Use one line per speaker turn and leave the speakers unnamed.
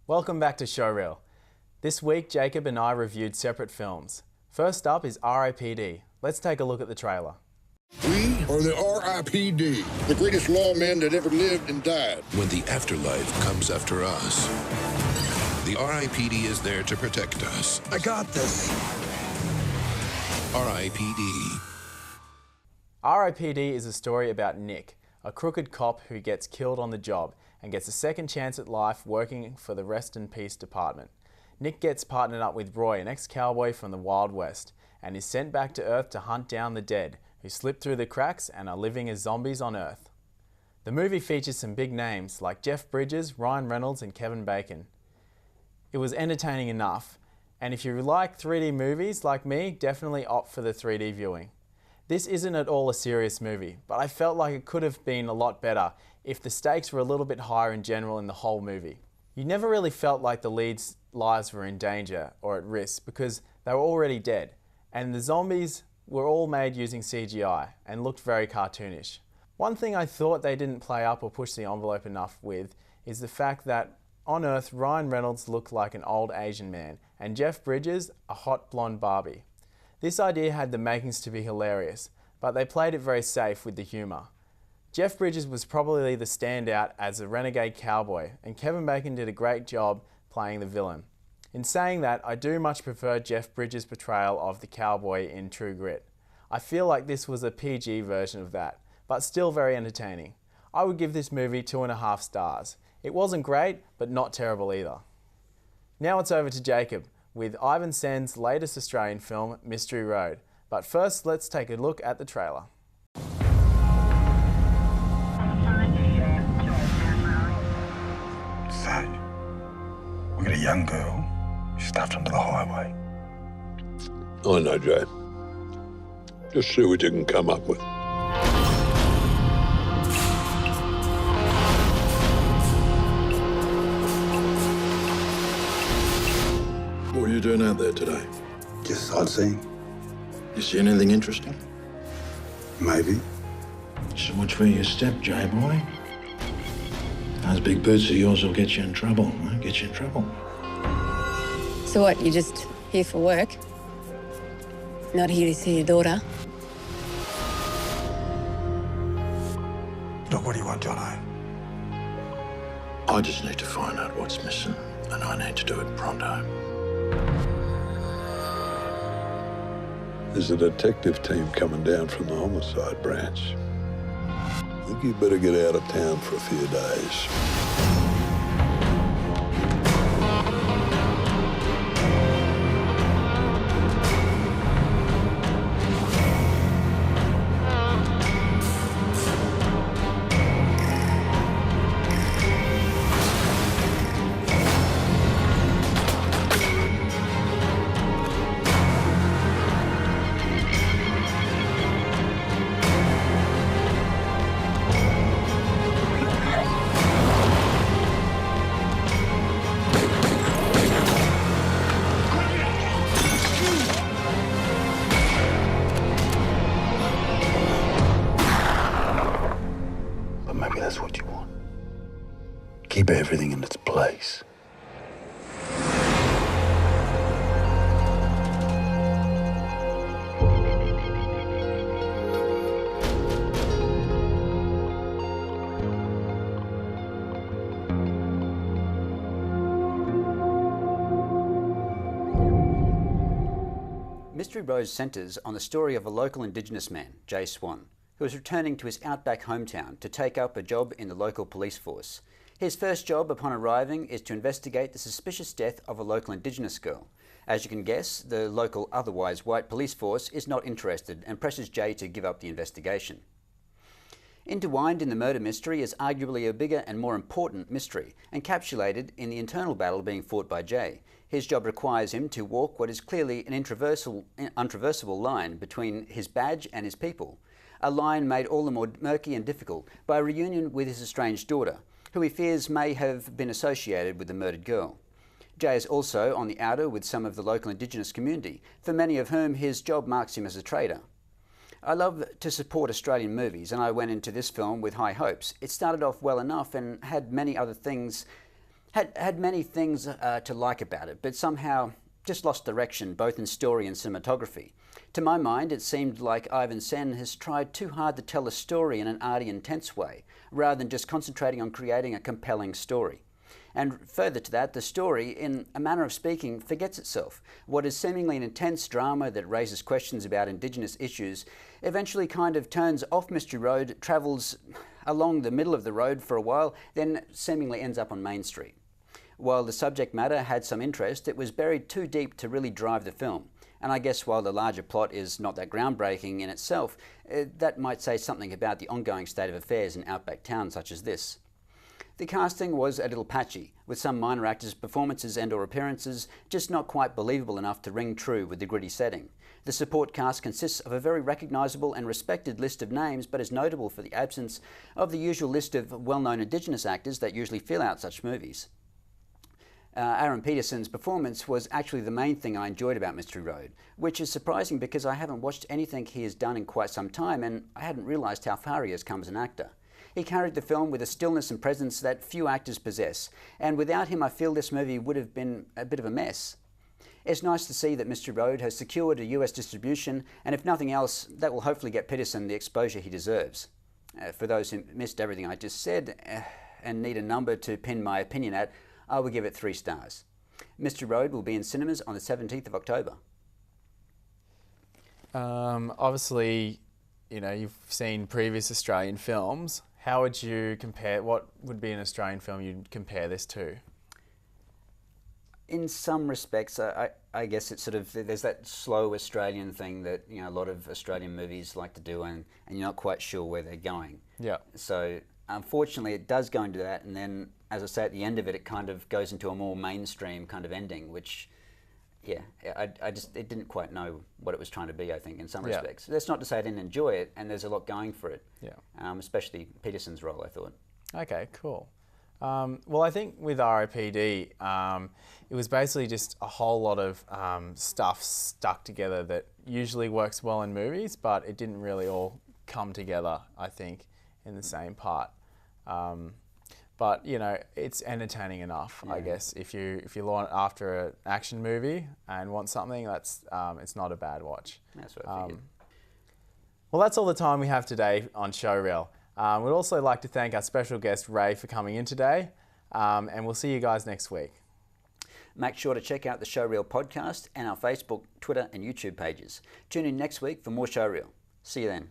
Welcome back to Showreel. This week, Jacob and I reviewed separate films. First up is R.I.P.D. Let's take a look at the trailer.
We are the R.I.P.D., the greatest lawmen that ever lived and died.
When the afterlife comes after us, the R.I.P.D. is there to protect us.
I got this.
R.I.P.D.
R.I.P.D. is a story about Nick, a crooked cop who gets killed on the job and gets a second chance at life working for the Rest in Peace department. Nick gets partnered up with Roy, an ex-cowboy from the Wild West, and is sent back to Earth to hunt down the dead, who slipped through the cracks and are living as zombies on Earth. The movie features some big names like Jeff Bridges, Ryan Reynolds and Kevin Bacon. It was entertaining enough, and if you like 3D movies like me, definitely opt for the 3D viewing. This isn't at all a serious movie, but I felt like it could have been a lot better if the stakes were a little bit higher in general in the whole movie. You never really felt like the leads' lives were in danger or at risk because they were already dead, and the zombies were all made using CGI and looked very cartoonish. One thing I thought they didn't play up or push the envelope enough with is the fact that on Earth, Ryan Reynolds looked like an old Asian man and Jeff Bridges a hot blonde Barbie. This idea had the makings to be hilarious, but they played it very safe with the humour. Jeff Bridges was probably the standout as a renegade cowboy, and Kevin Bacon did a great job playing the villain. In saying that, I do much prefer Jeff Bridges' portrayal of the cowboy in True Grit. I feel like this was a PG version of that, but still very entertaining. I would give this movie 2.5 stars. It wasn't great, but not terrible either. Now it's over to Jacob with Ivan Sen's latest Australian film, Mystery Road. But first, let's take a look at the trailer.
So, we got a young girl stuffed onto the highway.
I know, Jay. Just see what you can come up with.
What are you doing out there today?
Just sightseeing.
You see anything interesting?
Maybe.
So watch where you step, J-boy. Those big boots of yours will get you in trouble. Huh? Get you in trouble.
So what, you just here for work? Not here to see your daughter?
Look, what do you want, Jono?
I just need to find out what's missing, and I need to do it pronto.
There's a detective team coming down from the homicide branch. I think you better get out of town for a few days.
But maybe that's what you want. Keep everything in its place.
Mystery Road centres on the story of a local Indigenous man, Jay Swan, who is returning to his outback hometown to take up a job in the local police force. His first job upon arriving is to investigate the suspicious death of a local Indigenous girl. As you can guess, the local otherwise white police force is not interested and presses Jay to give up the investigation. Intertwined in the murder mystery is arguably a bigger and more important mystery, encapsulated in the internal battle being fought by Jay. His job requires him to walk what is clearly an untraversable line between his badge and his people, a line made all the more murky and difficult by a reunion with his estranged daughter, who he fears may have been associated with the murdered girl. Jay is also on the outer with some of the local Indigenous community, for many of whom his job marks him as a traitor. I love to support Australian movies, and I went into this film with high hopes. It started off well enough and had many other things had many things to like about it, but somehow just lost direction, both in story and cinematography. To my mind, it seemed like Ivan Sen has tried too hard to tell a story in an arty, intense way, rather than just concentrating on creating a compelling story. And further to that, the story, in a manner of speaking, forgets itself. What is seemingly an intense drama that raises questions about Indigenous issues eventually kind of turns off Mystery Road, travels along the middle of the road for a while, then seemingly ends up on Main Street. While the subject matter had some interest, it was buried too deep to really drive the film. And I guess while the larger plot is not that groundbreaking in itself, that might say something about the ongoing state of affairs in outback towns such as this. The casting was a little patchy, with some minor actors' performances and or appearances just not quite believable enough to ring true with the gritty setting. The support cast consists of a very recognisable and respected list of names, but is notable for the absence of the usual list of well-known Indigenous actors that usually fill out such movies. Aaron Peterson's performance was actually the main thing I enjoyed about Mystery Road, which is surprising because I haven't watched anything he has done in quite some time and I hadn't realised how far he has come as an actor. He carried the film with a stillness and presence that few actors possess, and without him I feel this movie would have been a bit of a mess. It's nice to see that Mystery Road has secured a US distribution, and if nothing else, that will hopefully get Peterson the exposure he deserves. For those who missed everything I just said and need a number to pin my opinion at, I will give it 3 stars. Mystery Road will be in cinemas on the 17th of October.
Obviously, you know, you've seen previous Australian films. How would you compare, what would be an Australian film you'd compare this to?
In some respects, I guess it's sort of, there's that slow Australian thing that, you know, a lot of Australian movies like to do, and you're not quite sure where they're going. Yeah. So unfortunately it does go into that, and then, as I say, at the end of it, it kind of goes into a more mainstream kind of ending, which, yeah, it didn't quite know what it was trying to be, I think, in some respects. That's not to say I didn't enjoy it, and there's a lot going for it. Yeah. Especially Peterson's role, I thought. Okay,
cool. Well, I think with RIPD, it was basically just a whole lot of stuff stuck together that usually works well in movies, but it didn't really all come together, I think, in the same part. But you know, it's entertaining enough, I guess. If you want after an action movie and want something, that's it's not a bad watch.
That's what I figured.
Well, that's all the time we have today on Showreel. We'd also like to thank our special guest Ray for coming in today, and we'll see you guys next week.
Make sure to check out the Showreel podcast and our Facebook, Twitter and YouTube pages. Tune in next week for more Showreel. See you then.